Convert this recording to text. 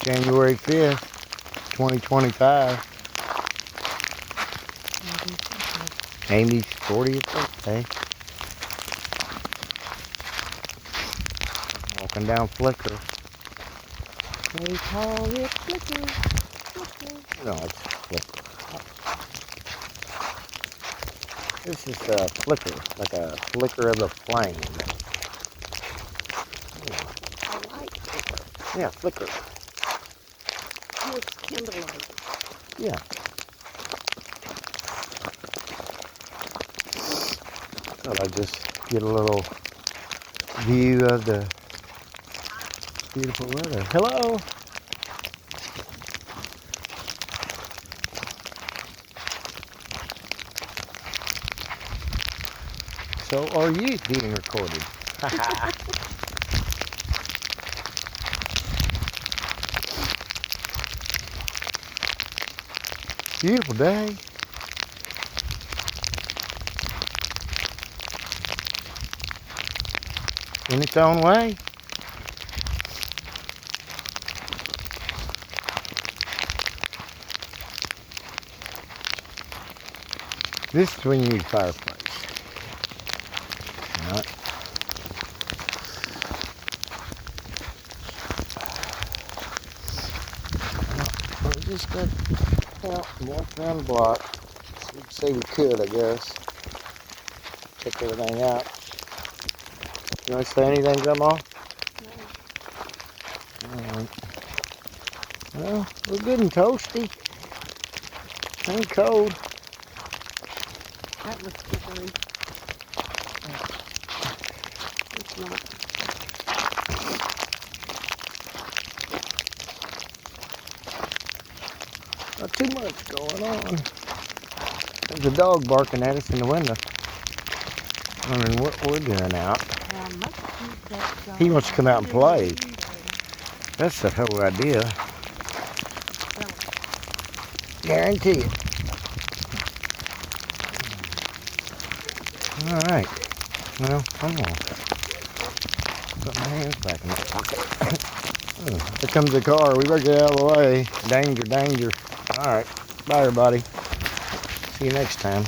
January 5th, 2025. Amy's 40th birthday. Walking down Flicker. They call it Flicker. Flicker. No, it's Flicker. This is a flicker, like a flicker of a flame. I like Flicker. Yeah, flicker. It's kindle-like. Yeah. Thought I'd just get a little view of the beautiful weather. Hello. So are you being recorded? Beautiful day. In its own way. This is when you need a fireplace. Right. Well, we just got out and walked around the block. So we could say we could, I guess. Check everything out. You want to say anything, Grandma? No. Alright. Well, we're good and toasty. Ain't cold. That was flickering. It's not. Not too much going on. There's a dog barking at us in the window. Wondering what we're doing out. He wants to come out and play. That's the whole idea. Guarantee it. Alright. Well, I'm gonna put my hands back in my pocket. Oh, here comes the car. We better get out of the way. Danger, danger. Alright. Bye, everybody. See you next time.